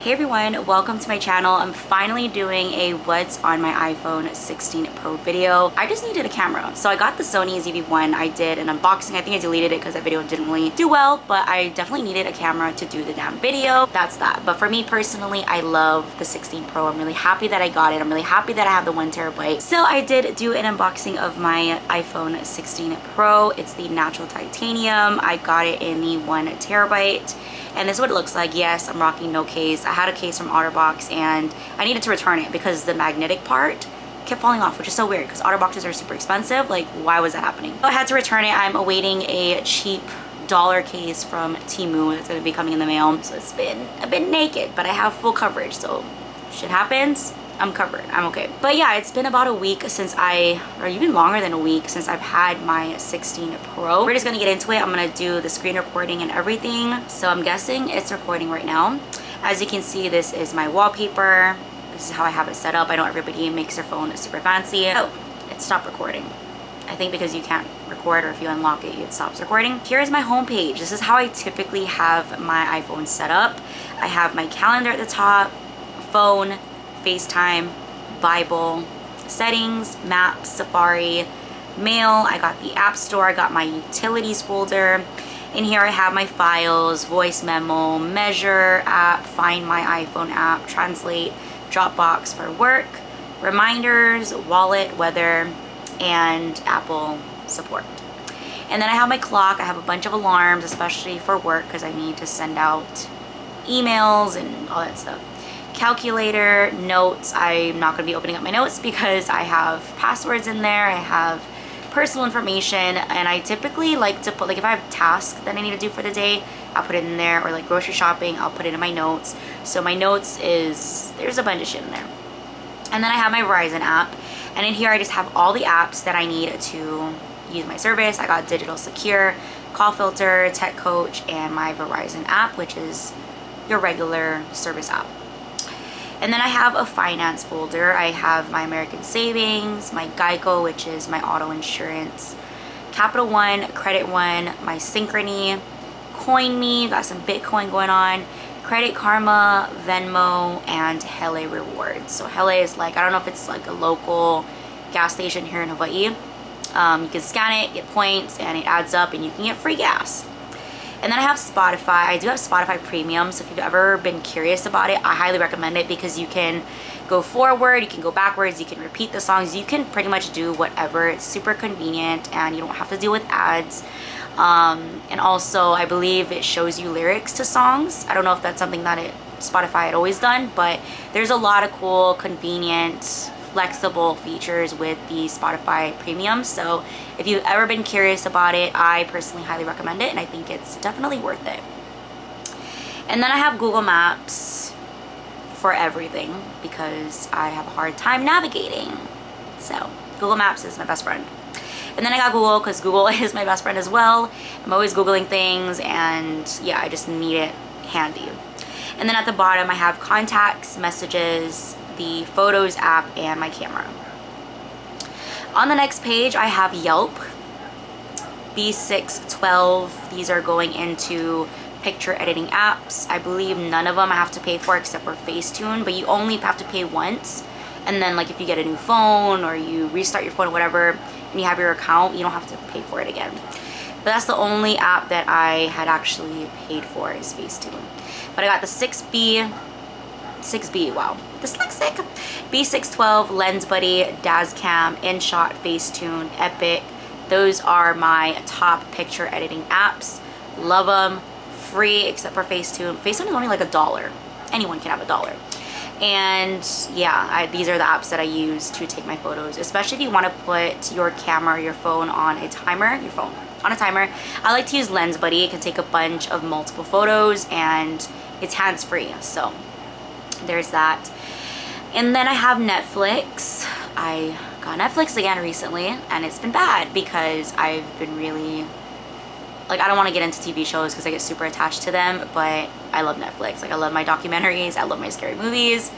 Hey everyone, welcome to my channel. I'm finally doing a what's on my iPhone 16 Pro video. I just needed a camera. So I got the Sony ZV-1. I did an unboxing. I think I deleted it because that video didn't really do well, but I definitely needed a camera to do the damn video. That's that. But for me personally, I love the 16 Pro. I'm really happy that I got it. I'm really happy that I have the 1 terabyte. So I did do an unboxing of my iPhone 16 Pro. It's the natural titanium. I got it in the 1 terabyte. And this is what it looks like. Yes, I'm rocking no case. I had a case from OtterBox and I needed to return it because the magnetic part kept falling off, which is so weird because OtterBoxes are super expensive. Like, why was that happening? So I had to return it. I'm awaiting a cheap dollar case from Temu that's going to be coming in the mail. So it's been a bit naked, but I have full coverage. So if shit happens, I'm covered. I'm okay. But yeah, it's been about a week since or even longer than a week since I've had my 16 Pro. We're just gonna get into it. I'm gonna do the screen recording and everything. So I'm guessing it's recording right now. As you can see, this is my wallpaper. This is how I have it set up. I know everybody makes their phone super fancy. Oh, it stopped recording. I think because you can't record, or if you unlock it, it stops recording. Here is my home page. This is how I typically have my iPhone set up. I have my calendar at the top, phone, FaceTime, Bible, settings, maps, Safari, mail. I got the App Store. I got my utilities folder. In here I have my files, voice memo, measure app, find my iPhone app, translate, Dropbox for work, reminders, wallet, weather, and Apple support. And then I have my clock. I have a bunch of alarms, especially for work because I need to send out emails and all that stuff. Calculator, notes. I'm not going to be opening up my notes because I have passwords in there. I have personal information, and I typically like to put, like, if I have tasks that I need to do for the day, I'll put it in there, or like grocery shopping, I'll put it in my notes. So my notes there's a bunch of shit in there. And then I have my Verizon app, and in here I just have all the apps that I need to use my service. I got Digital Secure, Call Filter, Tech Coach, and my Verizon app, which is your regular service app. And then I have a finance folder. I have my American Savings, my Geico, which is my auto insurance, Capital One, Credit One, my Synchrony, CoinMe, got some Bitcoin going on, Credit Karma, Venmo, and Hele Rewards. So Hele is like, I don't know if it's like a local gas station here in Hawaii. You can scan it, get points, and it adds up, and you can get free gas. And then I have Spotify. I do have Spotify Premium, so if you've ever been curious about it, I highly recommend it because you can go forward, you can go backwards, you can repeat the songs, you can pretty much do whatever. It's super convenient and you don't have to deal with ads. And also, I believe it shows you lyrics to songs. I don't know if that's something that Spotify had always done, but there's a lot of cool, convenient, flexible features with the Spotify Premium. So if you've ever been curious about it, I personally highly recommend it, and I think it's definitely worth it. And then I have Google Maps for everything because I have a hard time navigating. So Google Maps is my best friend. And then I got Google because Google is my best friend as well. I'm always Googling things, and yeah, I just need it handy. And then at the bottom I have contacts, messages, the Photos app, and my camera. On the next page I have Yelp, B612. These are going into picture editing apps. I believe none of them I have to pay for except for Facetune, but you only have to pay once. And then, like, if you get a new phone or you restart your phone or whatever and you have your account, you don't have to pay for it again. But that's the only app that I had actually paid for is Facetune. But I got the 6B, wow, dyslexic, B612, Lens Buddy, Dazcam, InShot, Facetune, Epic. Those are my top picture editing apps. Love them. Free except for Facetune. Facetune is only like $1. Anyone can have $1. And yeah, these are the apps that I use to take my photos, especially if you want to put your camera or your phone on a timer, I like to use Lens Buddy. It can take a bunch of multiple photos and it's hands-free. So there's that. And then I have Netflix. I got Netflix again recently, and it's been bad because I've been really, like, I don't want to get into TV shows because I get super attached to them, but I love Netflix. Like, I love my documentaries, I love my scary movies,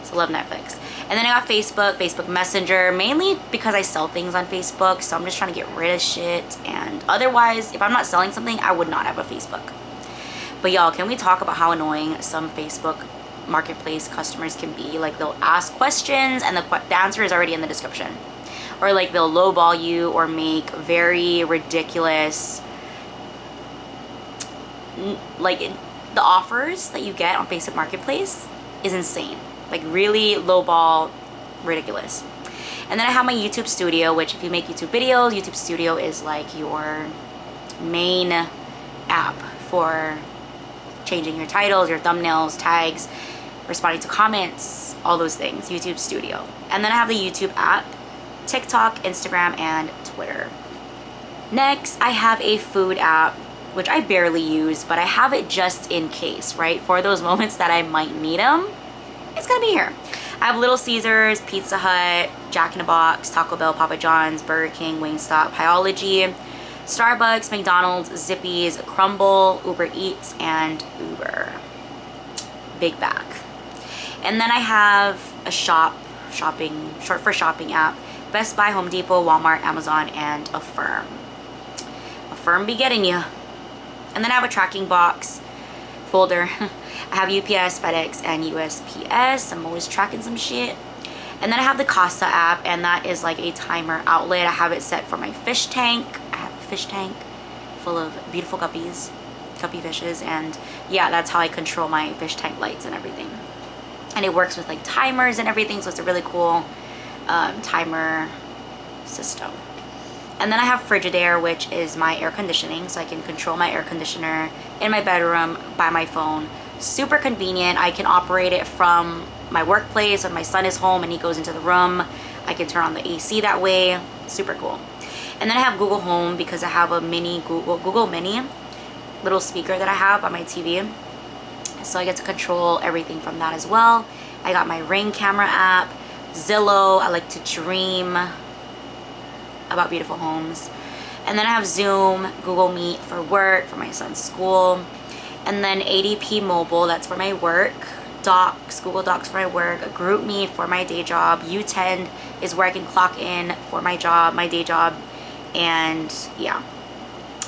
so I love Netflix. And then I got Facebook Messenger, mainly because I sell things on Facebook, so I'm just trying to get rid of shit. And otherwise, if I'm not selling something, I would not have a Facebook. But y'all, can we talk about how annoying some Facebook marketplace customers can be. Like they'll ask questions and the answer is already in the description. Or like they'll lowball you or make very ridiculous, like the offers that you get on Facebook Marketplace is insane. Like really lowball, ridiculous. And then I have my YouTube Studio, which if you make YouTube videos, YouTube Studio is like your main app for changing your titles, your thumbnails, tags, responding to comments, all those things, YouTube Studio. And then I have the YouTube app, TikTok, Instagram, and Twitter. Next, I have a food app, which I barely use, but I have it just in case, right? For those moments that I might need them, it's gonna be here. I have Little Caesars, Pizza Hut, Jack in the Box, Taco Bell, Papa John's, Burger King, Wingstop, Pieology, Starbucks, McDonald's, Zippy's, Crumble, Uber Eats, and Uber. Big bag. And then I have a short for shopping app, Best Buy, Home Depot, Walmart, Amazon, and Affirm. Affirm be getting you. And then I have a tracking box folder. I have UPS, FedEx, and USPS. I'm always tracking some shit. And then I have the Casa app, and that is like a timer outlet. I have it set for my fish tank. I have a fish tank full of beautiful guppies, guppy fishes, and yeah, that's how I control my fish tank lights and everything. And it works with like timers and everything, so it's a really cool timer system. And then I have Frigidaire, which is my air conditioning, so I can control my air conditioner in my bedroom by my phone. Super convenient. I can operate it from my workplace when my son is home and he goes into the room. I can turn on the AC that way. Super cool. And then I have Google Home because I have a mini Google Mini little speaker that I have on my TV. So I get to control everything from that as well. I got my Ring camera app, Zillow. I like to dream about beautiful homes. And then I have Zoom, Google Meet for work, for my son's school. And then ADP Mobile, that's for my work. Docs, Google Docs for my work. GroupMe for my day job. U10 is where I can clock in for my job, my day job. And yeah.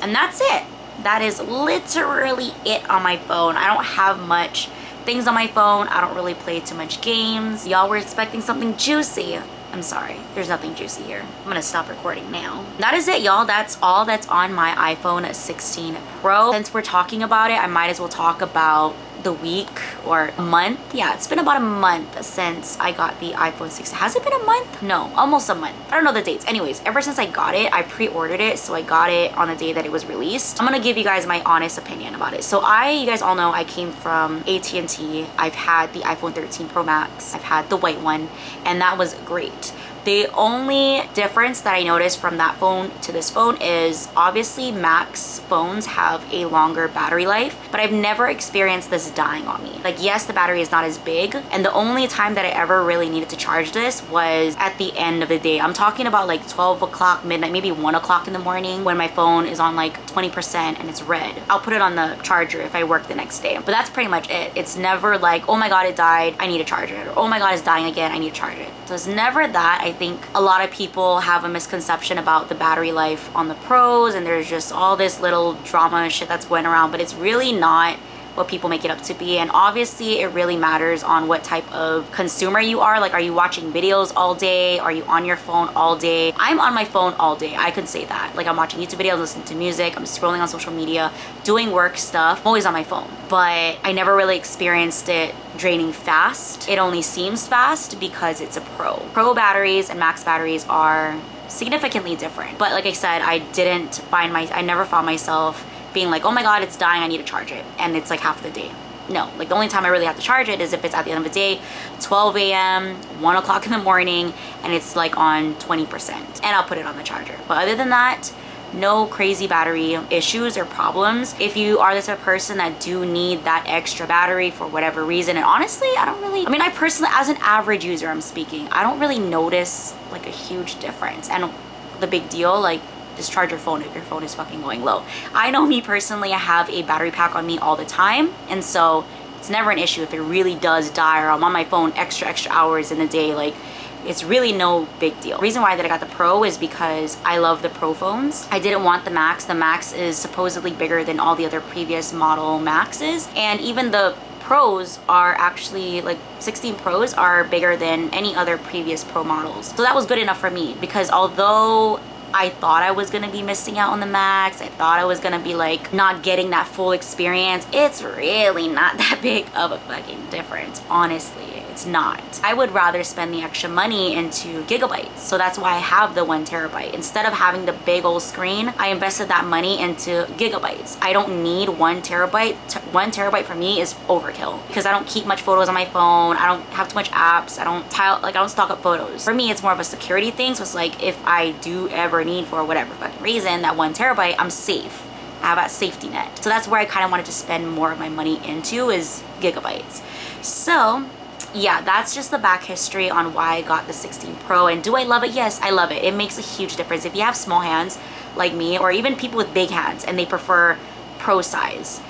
And that's it. That is literally it on my phone. I don't have much things on my phone. I don't really play too much games. Y'all were expecting something juicy. I'm sorry, there's nothing juicy here. I'm gonna stop recording now. That is it, y'all. That's all that's on my iPhone 16 Pro. Since we're talking about it, I might as well talk about the week or a month. Yeah, it's been about a month since I got the iPhone 16. Has it been a month? No, almost a month. I don't know the dates. Anyways, ever since I got it, I pre-ordered it, so I got it on the day that it was released. I'm gonna give you guys my honest opinion about it. So you guys all know I came from AT&T. I've had the iPhone 13 Pro Max. I've had the white one, and that was great. The only difference that I noticed from that phone to this phone is obviously Max phones have a longer battery life, but I've never experienced this dying on me. Like, yes, the battery is not as big, and the only time that I ever really needed to charge this was at the end of the day. I'm talking about like 12 o'clock, midnight, maybe 1 o'clock in the morning when my phone is on like 20% and it's red. I'll put it on the charger if I work the next day, but that's pretty much it. It's never like, oh my god, it died, I need to charge it, or oh my god, it's dying again, I need to charge it. So it's never that. I think a lot of people have a misconception about the battery life on the Pros, and there's just all this little drama and shit that's going around, but it's really not what people make it up to be. And obviously it really matters on what type of consumer you are. Like, are you watching videos all day? Are you on your phone all day? I'm on my phone all day, I could say that. Like, I'm watching YouTube videos, listening to music, I'm scrolling on social media, doing work stuff. I'm always on my phone, but I never really experienced it draining fast. It only seems fast because it's a Pro. Pro batteries and Max batteries are significantly different. But like I said, I never found myself being like, oh my god, it's dying, I need to charge it, and it's like half the day. No, like the only time I really have to charge it is if it's at the end of the day, 12 a.m., 1 o'clock in the morning, and it's like on 20%, and I'll put it on the charger. But other than that, no crazy battery issues or problems. If you are the type of person that do need that extra battery for whatever reason, and honestly, I personally, as an average user, I'm speaking, I don't really notice like a huge difference. And the big deal, like, just charge your phone if your phone is fucking going low. I know me personally, I have a battery pack on me all the time, and so it's never an issue if it really does die or I'm on my phone extra hours in the day. Like, it's really no big deal. The reason why that I got the Pro is because I love the Pro phones. I didn't want the Max. The Max is supposedly bigger than all the other previous model Maxes, and even the Pros are actually like 16 Pros are bigger than any other previous Pro models. So that was good enough for me, because although I thought I was gonna be missing out on the Max, I thought I was gonna be like not getting that full experience, it's really not that big of a fucking difference, honestly. It's not. I would rather spend the extra money into gigabytes. So that's why I have the 1 terabyte. Instead of having the big old screen, I invested that money into gigabytes. I don't need 1 terabyte. 1 terabyte for me is overkill, because I don't keep much photos on my phone. I don't have too much apps. I don't stock up photos. For me, it's more of a security thing. So it's like, if I do ever need, for whatever fucking reason, that 1 terabyte, I'm safe. I have that safety net. So that's where I kind of wanted to spend more of my money into, is gigabytes. So yeah, that's just the back history on why I got the 16 Pro. And do I love it? Yes, I love it. It makes a huge difference. If you have small hands like me, or even people with big hands and they prefer Pro size,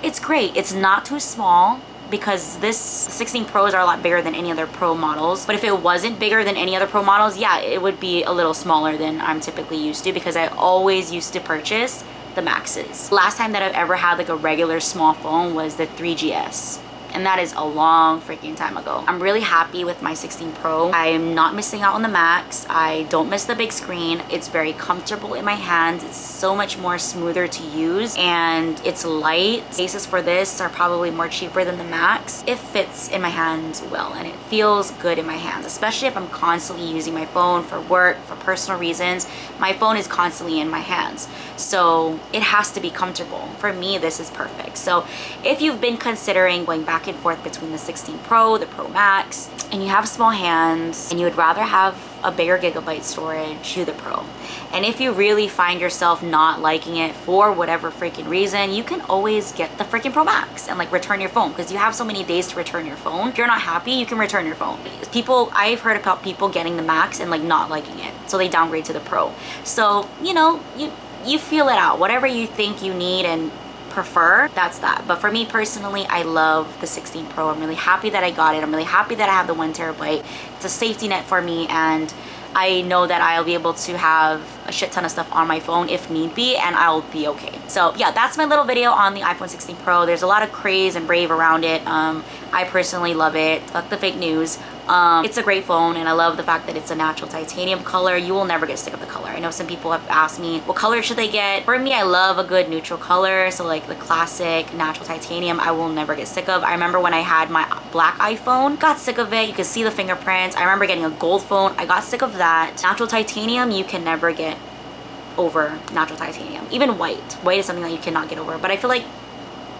it's great. It's not too small, because this 16 Pros are a lot bigger than any other Pro models. But if it wasn't bigger than any other Pro models, yeah, it would be a little smaller than I'm typically used to, because I always used to purchase the Maxes. Last time that I've ever had like a regular small phone was the 3GS. And that is a long freaking time ago. I'm really happy with my 16 Pro. I'm not missing out on the Max. I don't miss the big screen. It's very comfortable in my hands. It's so much more smoother to use, and it's light. Cases for this are probably more cheaper than the Max. It fits in my hands well, and it feels good in my hands, especially if I'm constantly using my phone for work, for personal reasons. My phone is constantly in my hands, so it has to be comfortable. For me, this is perfect. So if you've been considering going back and forth between the 16 Pro, the Pro Max, and you have small hands and you would rather have a bigger gigabyte storage, do the Pro. And if you really find yourself not liking it for whatever freaking reason, you can always get the freaking Pro Max and like return your phone, because you have so many days to return your phone. If you're not happy, you can return your phone. I've heard about people getting the Max and like not liking it, so they downgrade to the Pro. So, you know, you feel it out. Whatever you think you need and prefer, that's that. But for me personally, I love the 16 Pro. I'm really happy that I got it. I'm really happy that I have the 1 terabyte. It's a safety net for me, and I know that I'll be able to have a shit ton of stuff on my phone if need be, and I'll be okay. So yeah, that's my little video on the iPhone 16 Pro. There's a lot of craze and rave around it. I personally love it. Fuck the fake news. It's a great phone, and I love the fact that it's a natural titanium color. You will never get sick of the color. I know some people have asked me, what color should they get? For me, I love a good neutral color. So like the classic natural titanium, I will never get sick of. I remember when I had my black iPhone, got sick of it. You could see the fingerprints. I remember getting a gold phone. I got sick of that. Natural titanium, you can never get over natural titanium. Even white. White is something that you cannot get over, but I feel like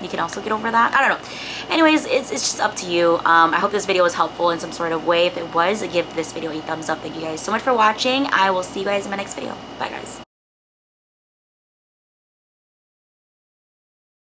you can also get over that. I don't know. Anyways, it's just up to you. I hope this video was helpful in some sort of way. If it was, give this video a thumbs up. Thank you guys so much for watching. I will see you guys in my next video. Bye guys.